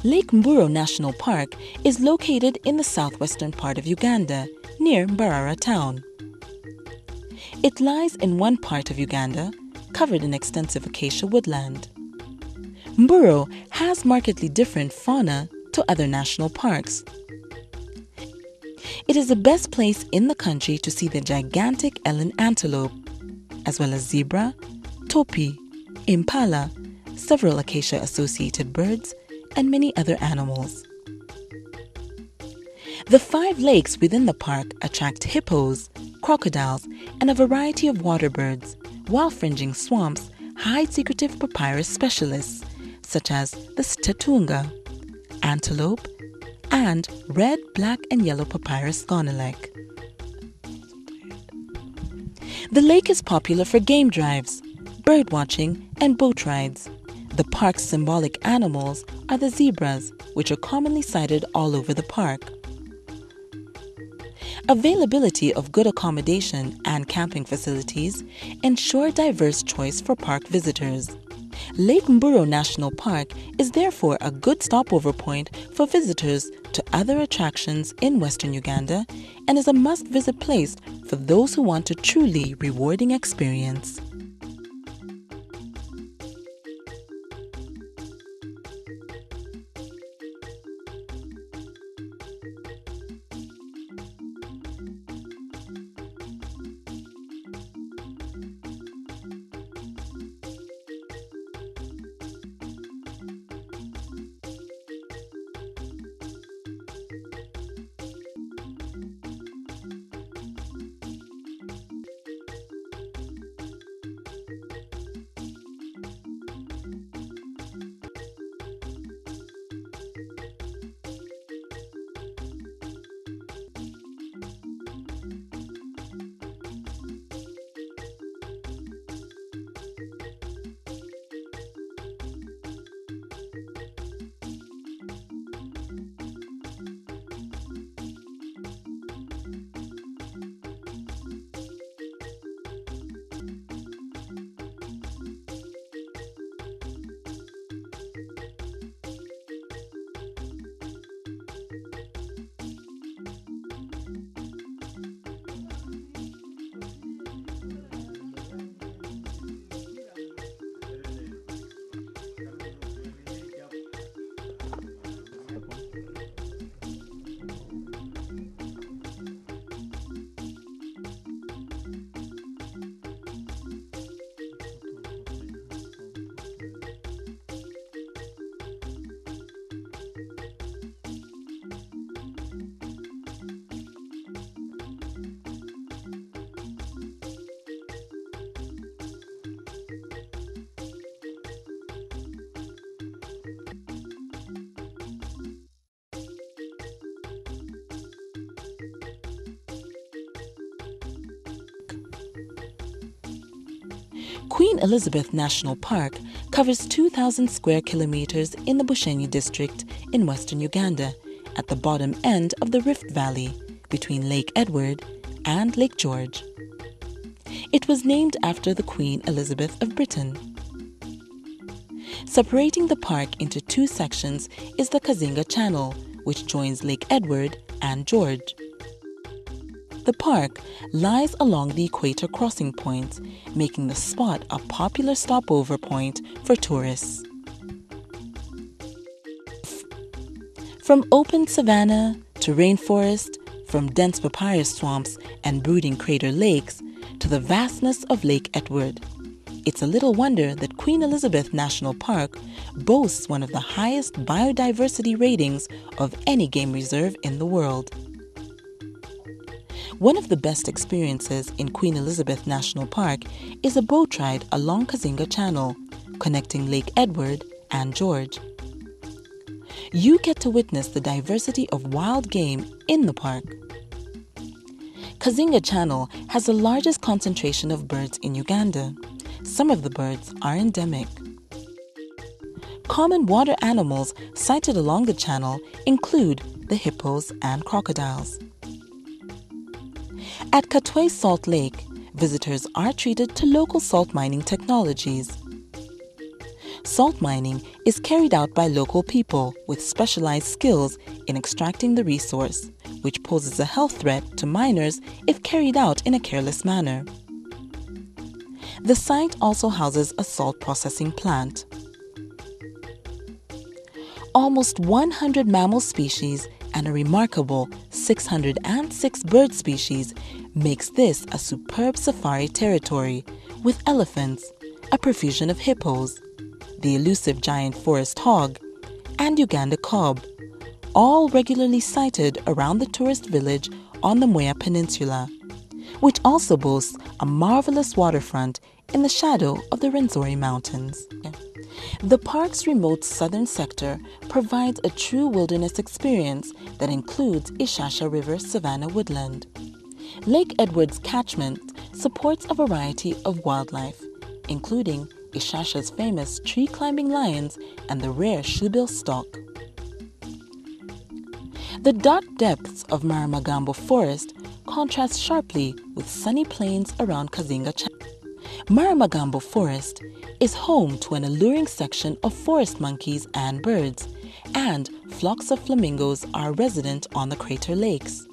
Lake Mburo National Park is located in the southwestern part of Uganda, near Mbarara town. It lies in one part of Uganda, covered in extensive acacia woodland. Mburo has markedly different fauna to other national parks. It is the best place in the country to see the gigantic eland antelope, as well as zebra, topi, impala, several acacia-associated birds, and many other animals. The 5 lakes within the park attract hippos, crocodiles, and a variety of water birds, while fringing swamps hide secretive papyrus specialists such as the statunga, antelope, and red, black, and yellow papyrus gonelek. The lake is popular for game drives, bird watching, and boat rides. The park's symbolic animals are the zebras, which are commonly sighted all over the park. Availability of good accommodation and camping facilities ensure diverse choice for park visitors. Lake Mburo National Park is therefore a good stopover point for visitors to other attractions in Western Uganda and is a must-visit place for those who want a truly rewarding experience. Queen Elizabeth National Park covers 2,000 square kilometers in the Bushenyi district in western Uganda, at the bottom end of the Rift Valley between Lake Edward and Lake George. It was named after the Queen Elizabeth of Britain. Separating the park into 2 sections is the Kazinga Channel, which joins Lake Edward and George. The park lies along the equator crossing points, making the spot a popular stopover point for tourists. From open savanna to rainforest, from dense papyrus swamps and brooding crater lakes to the vastness of Lake Edward, it's a little wonder that Queen Elizabeth National Park boasts one of the highest biodiversity ratings of any game reserve in the world. One of the best experiences in Queen Elizabeth National Park is a boat ride along Kazinga Channel, connecting Lake Edward and George. You get to witness the diversity of wild game in the park. Kazinga Channel has the largest concentration of birds in Uganda. Some of the birds are endemic. Common water animals sighted along the channel include the hippos and crocodiles. At Katwe Salt Lake, visitors are treated to local salt mining technologies. Salt mining is carried out by local people with specialized skills in extracting the resource, which poses a health threat to miners if carried out in a careless manner. The site also houses a salt processing plant. Almost 100 mammal species and a remarkable 606 bird species makes this a superb safari territory with elephants, a profusion of hippos, the elusive giant forest hog, and Uganda kob, all regularly sighted around the tourist village on the Mwea Peninsula, which also boasts a marvelous waterfront in the shadow of the Rwenzori Mountains. The park's remote southern sector provides a true wilderness experience that includes Ishasha River savanna woodland. Lake Edward's catchment supports a variety of wildlife, including Ishasha's famous tree-climbing lions and the rare shoebill stork. The dark depths of Maramagambo Forest contrast sharply with sunny plains around Kazinga Channel. Maramagambo Forest is home to an alluring section of forest monkeys and birds, and flocks of flamingos are resident on the crater lakes.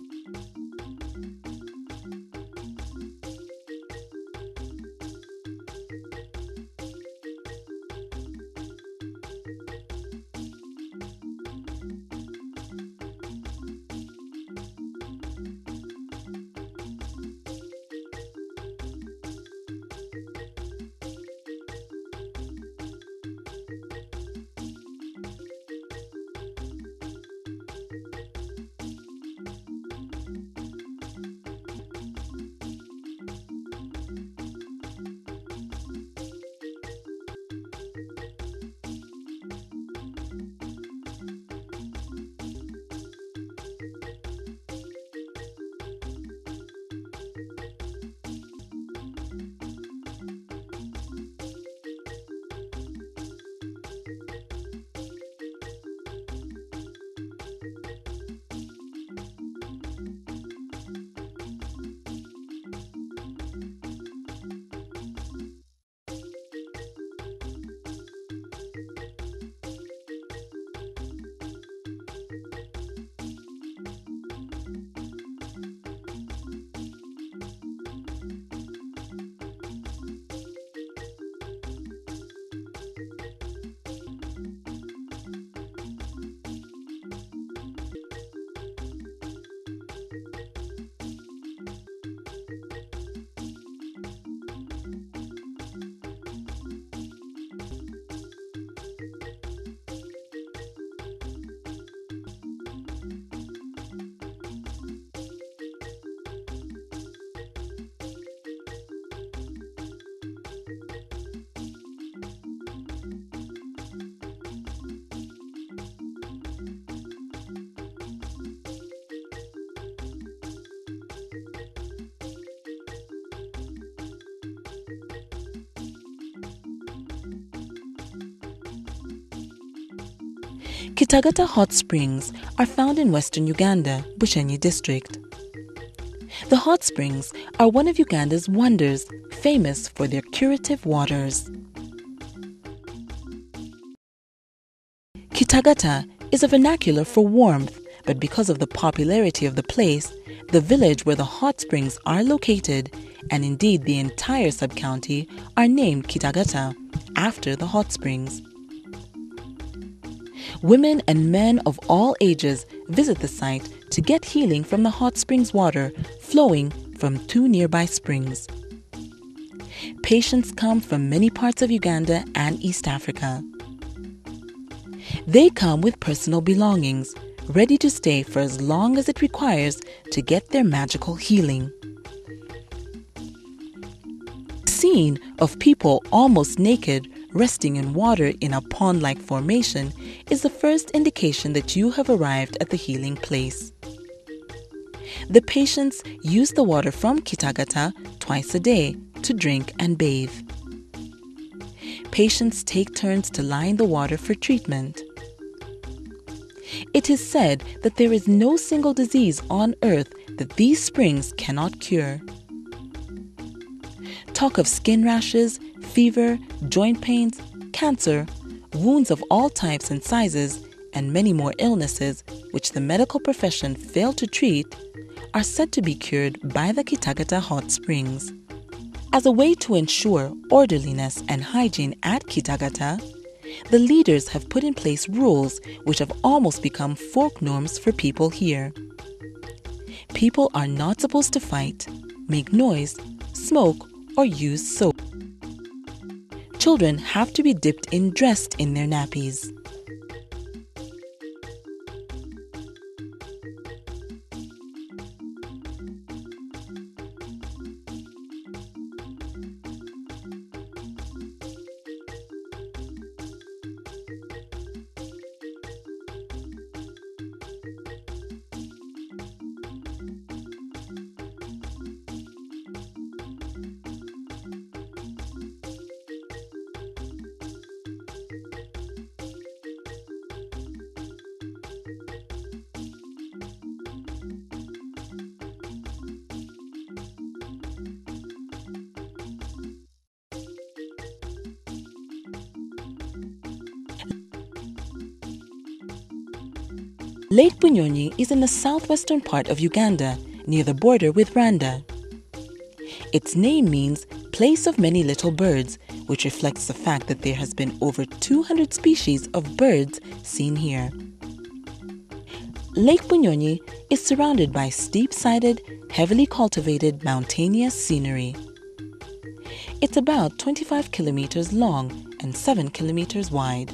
Kitagata hot springs are found in western Uganda, Bushenyi district. The hot springs are one of Uganda's wonders, famous for their curative waters. Kitagata is a vernacular for warmth, but because of the popularity of the place, the village where the hot springs are located, and indeed the entire sub-county, are named Kitagata, after the hot springs. Women and men of all ages visit the site to get healing from the hot springs water flowing from 2 nearby springs. Patients come from many parts of Uganda and East Africa. They come with personal belongings, ready to stay for as long as it requires to get their magical healing. The scene of people almost naked resting in water in a pond-like formation is the first indication that you have arrived at the healing place. The patients use the water from Kitagata twice a day to drink and bathe. Patients take turns to lie in the water for treatment. It is said that there is no single disease on earth that these springs cannot cure. Talk of skin rashes, fever, joint pains, cancer, wounds of all types and sizes, and many more illnesses which the medical profession failed to treat are said to be cured by the Kitagata hot springs. As a way to ensure orderliness and hygiene at Kitagata, the leaders have put in place rules which have almost become folk norms for people here. People are not supposed to fight, make noise, smoke, or use soap. Children have to be dipped in dressed in their nappies. Lake Bunyonyi is in the southwestern part of Uganda, near the border with Rwanda. Its name means place of many little birds, which reflects the fact that there has been over 200 species of birds seen here. Lake Bunyonyi is surrounded by steep-sided, heavily cultivated mountainous scenery. It's about 25 kilometers long and 7 kilometers wide.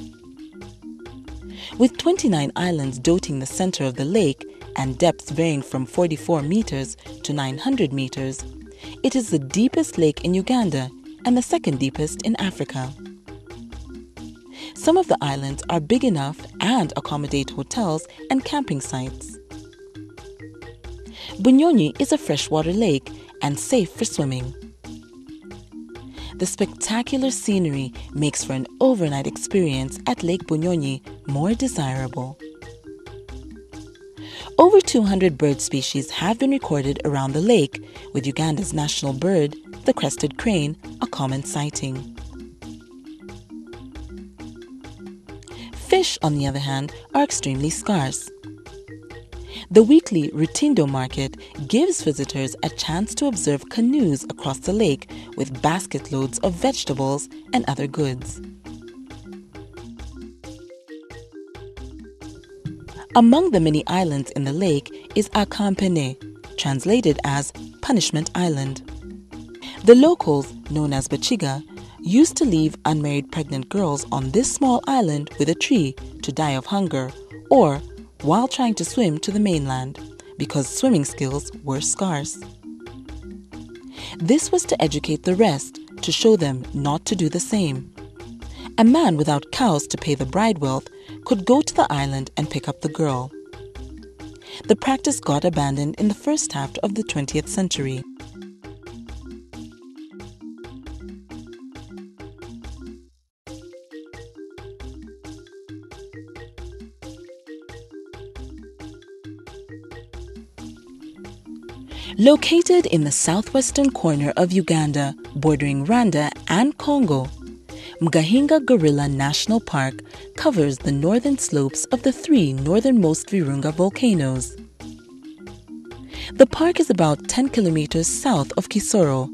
With 29 islands dotting the center of the lake and depths varying from 44 meters to 900 meters, it is the deepest lake in Uganda and the second deepest in Africa. Some of the islands are big enough and accommodate hotels and camping sites. Bunyonyi is a freshwater lake and safe for swimming. The spectacular scenery makes for an overnight experience at Lake Bunyonyi more desirable. Over 200 bird species have been recorded around the lake, with Uganda's national bird, the crested crane, a common sighting. Fish, on the other hand, are extremely scarce. The weekly Rutindo market gives visitors a chance to observe canoes across the lake with basket loads of vegetables and other goods. Among the many islands in the lake is Akampene, translated as Punishment Island. The locals, known as Bachiga, used to leave unmarried pregnant girls on this small island with a tree to die of hunger or while trying to swim to the mainland, because swimming skills were scarce. This was to educate the rest, to show them not to do the same. A man without cows to pay the bride wealth could go to the island and pick up the girl. The practice got abandoned in the first half of the 20th century. Located in the southwestern corner of Uganda, bordering Rwanda and Congo, Mgahinga Gorilla National Park covers the northern slopes of the three northernmost Virunga volcanoes. The park is about 10 kilometers south of Kisoro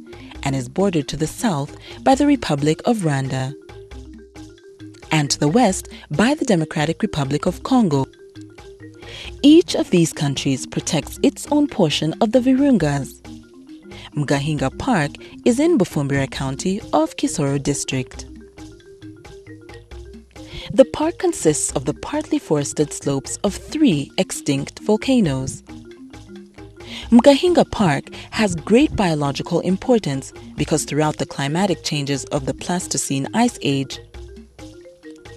and is bordered to the south by the Republic of Rwanda and to the west by the Democratic Republic of Congo. Each of these countries protects its own portion of the Virungas. Mgahinga Park is in Bufumbira County of Kisoro District. The park consists of the partly forested slopes of three extinct volcanoes. Mgahinga Park has great biological importance because throughout the climatic changes of the Pleistocene Ice Age,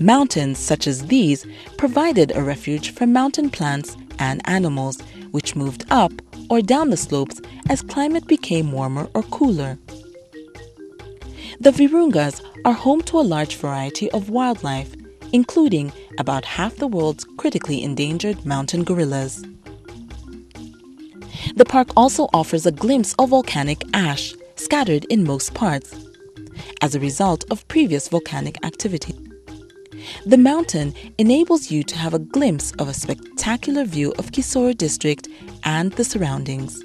mountains such as these provided a refuge for mountain plants and animals which moved up or down the slopes as climate became warmer or cooler. The Virungas are home to a large variety of wildlife, including about half the world's critically endangered mountain gorillas. The park also offers a glimpse of volcanic ash scattered in most parts as a result of previous volcanic activity. The mountain enables you to have a glimpse of a spectacular view of Kisoro district and the surroundings.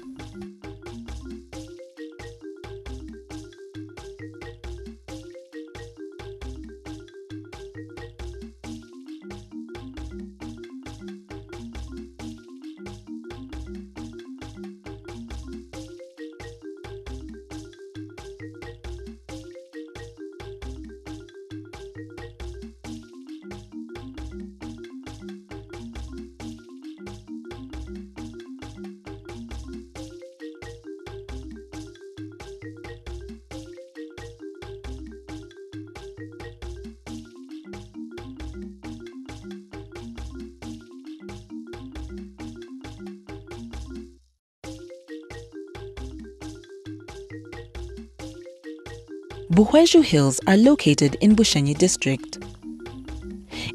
Buhweju Hills are located in Bushenyi district.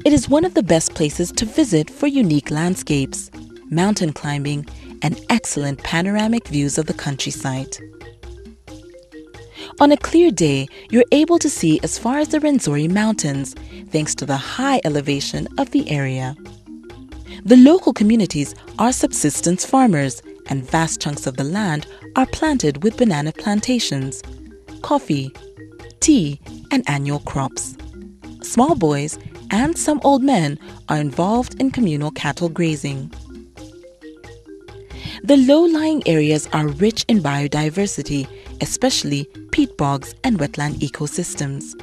It is one of the best places to visit for unique landscapes, mountain climbing, and excellent panoramic views of the countryside. On a clear day, you're able to see as far as the Rwenzori Mountains, thanks to the high elevation of the area. The local communities are subsistence farmers, and vast chunks of the land are planted with banana plantations, coffee, tea, and annual crops. Small boys and some old men are involved in communal cattle grazing. The low-lying areas are rich in biodiversity, especially peat bogs and wetland ecosystems.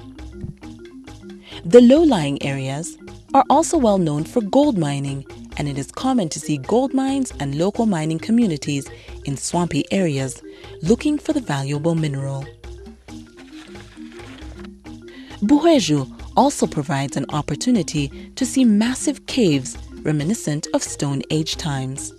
The low-lying areas are also well known for gold mining, and it is common to see gold mines and local mining communities in swampy areas looking for the valuable mineral. Buhweju also provides an opportunity to see massive caves reminiscent of Stone Age times.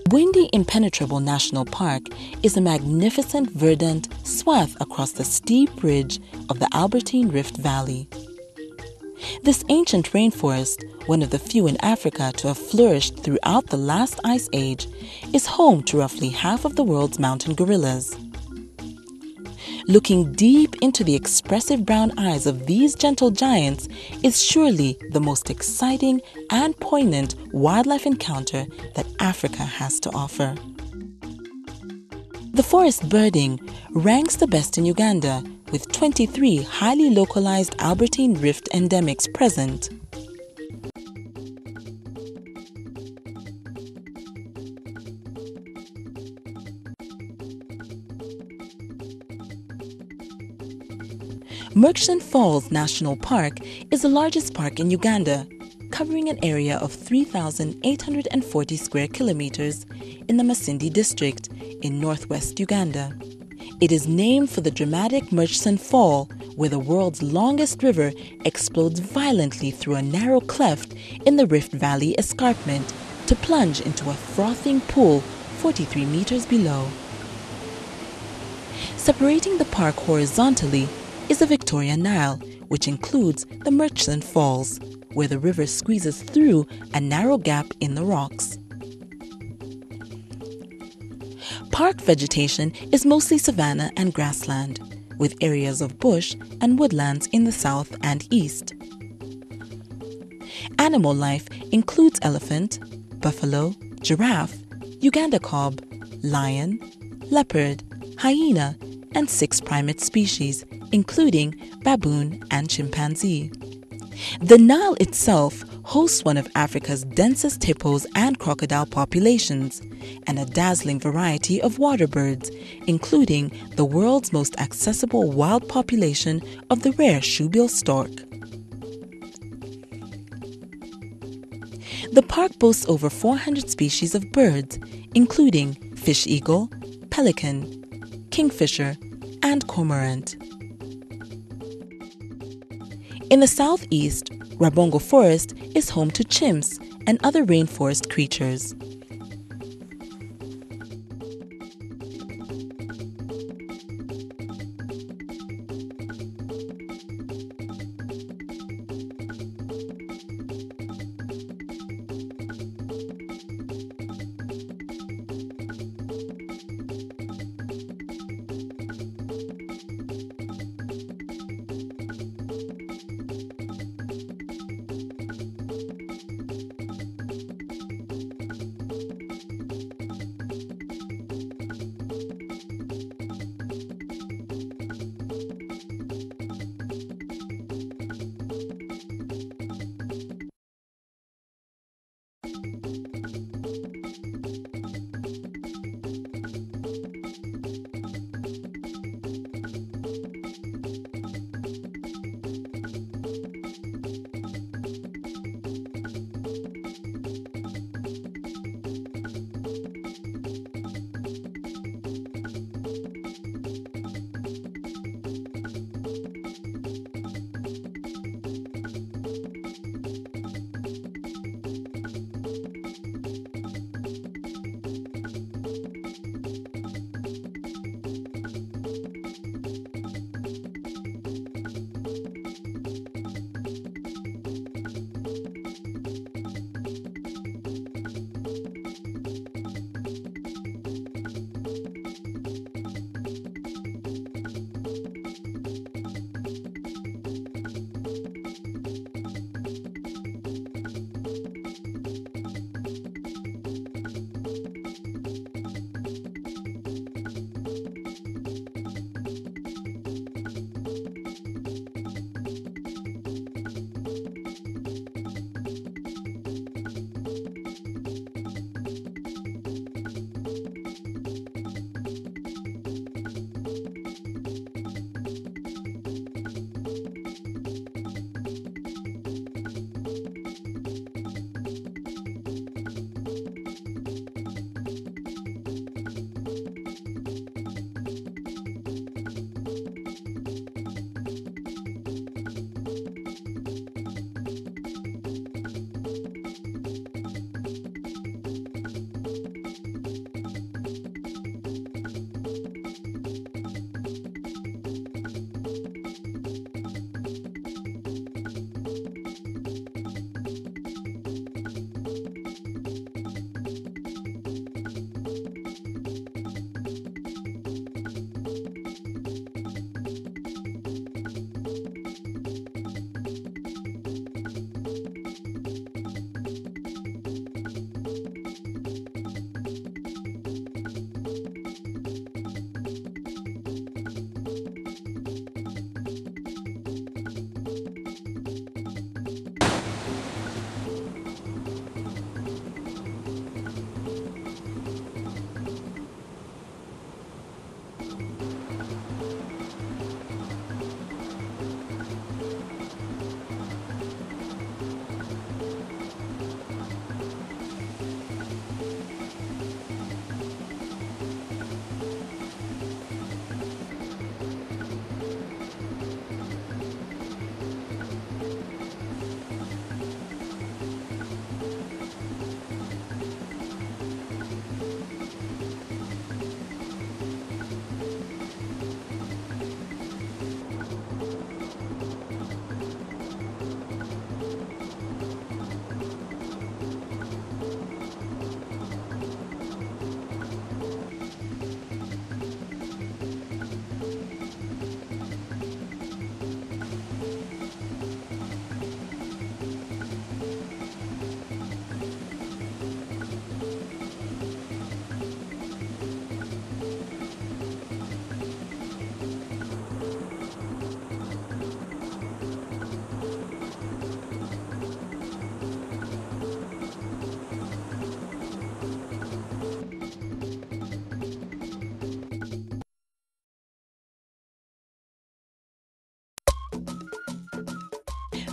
Windy Impenetrable National Park is a magnificent verdant swath across the steep ridge of the Albertine Rift Valley. This ancient rainforest, one of the few in Africa to have flourished throughout the last ice age, is home to roughly half of the world's mountain gorillas. Looking deep into the expressive brown eyes of these gentle giants is surely the most exciting and poignant wildlife encounter that Africa has to offer. The forest birding ranks the best in Uganda, with 23 highly localized Albertine Rift endemics present. Murchison Falls National Park is the largest park in Uganda, covering an area of 3,840 square kilometers in the Masindi district in northwest Uganda. It is named for the dramatic Murchison Fall, where the world's longest river explodes violently through a narrow cleft in the Rift Valley escarpment to plunge into a frothing pool 43 meters below. Separating the park horizontally is the Victoria Nile, which includes the Murchison Falls, where the river squeezes through a narrow gap in the rocks. Park vegetation is mostly savanna and grassland, with areas of bush and woodlands in the south and east. Animal life includes elephant, buffalo, giraffe, Uganda kob, lion, leopard, hyena, and 6 primate species, including baboon and chimpanzee. The Nile itself hosts one of Africa's densest hippos and crocodile populations, and a dazzling variety of water birds, including the world's most accessible wild population of the rare shoebill stork. The park boasts over 400 species of birds, including fish eagle, pelican, kingfisher, and cormorant. In the southeast, Rabongo Forest is home to chimps and other rainforest creatures.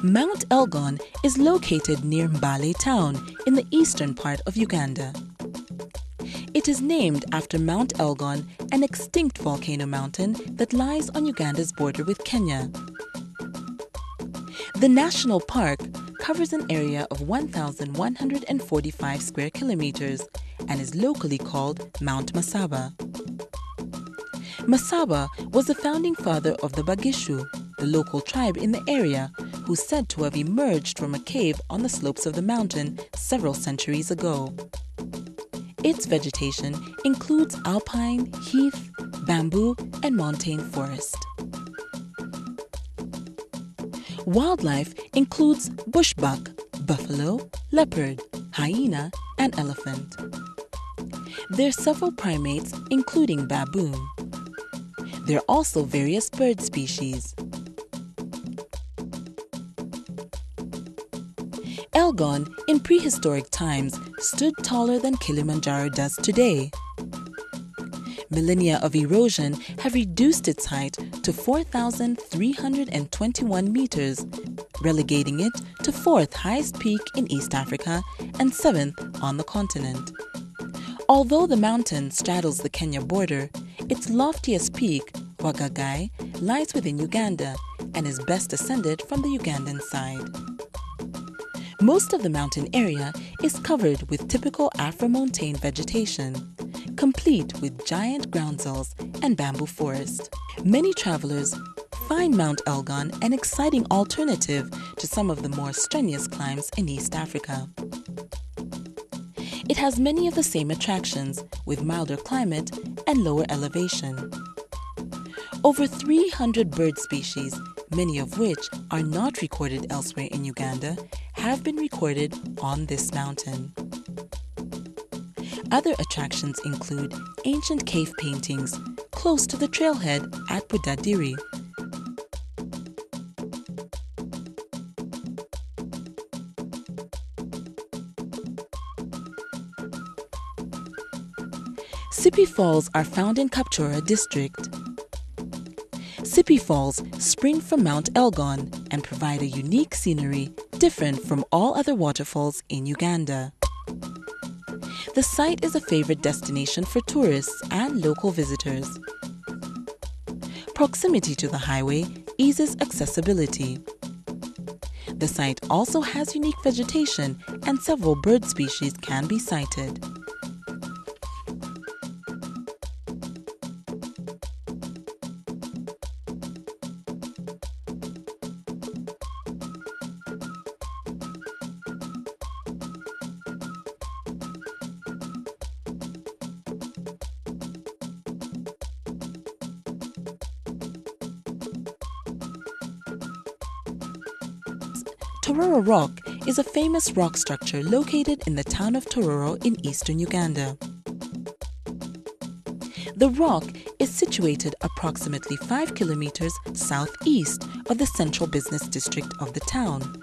Mount Elgon is located near Mbale town in the eastern part of Uganda. It is named after Mount Elgon, an extinct volcano mountain that lies on Uganda's border with Kenya. The national park covers an area of 1,145 square kilometers and is locally called Mount Masaba. Masaba was the founding father of the Bagishu, the local tribe in the area, who's said to have emerged from a cave on the slopes of the mountain several centuries ago. Its vegetation includes alpine, heath, bamboo, and montane forest. Wildlife includes bushbuck, buffalo, leopard, hyena, and elephant. There are several primates, including baboon. There are also various bird species. Elgon, in prehistoric times, stood taller than Kilimanjaro does today. Millennia of erosion have reduced its height to 4,321 meters, relegating it to fourth highest peak in East Africa and seventh on the continent. Although the mountain straddles the Kenya border, its loftiest peak, Wagagai, lies within Uganda and is best ascended from the Ugandan side. Most of the mountain area is covered with typical Afro-montane vegetation, complete with giant groundsels and bamboo forest. Many travelers find Mount Elgon an exciting alternative to some of the more strenuous climbs in East Africa. It has many of the same attractions, with milder climate and lower elevation. Over 300 bird species, many of which are not recorded elsewhere in Uganda, have been recorded on this mountain. Other attractions include ancient cave paintings close to the trailhead at Budadiri. Sipi Falls are found in Kapchora district. Sipi Falls spring from Mount Elgon and provide a unique scenery different from all other waterfalls in Uganda. The site is a favorite destination for tourists and local visitors. Proximity to the highway eases accessibility. The site also has unique vegetation and several bird species can be sighted. Tororo Rock is a famous rock structure located in the town of Tororo in eastern Uganda. The rock is situated approximately 5 kilometers southeast of the central business district of the town.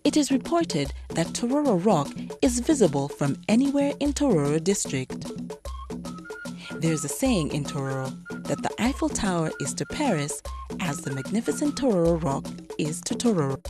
It is reported that Tororo Rock is visible from anywhere in Tororo district. There's a saying in Tororo that the Eiffel Tower is to Paris as the magnificent Tororo Rock is to Tororo.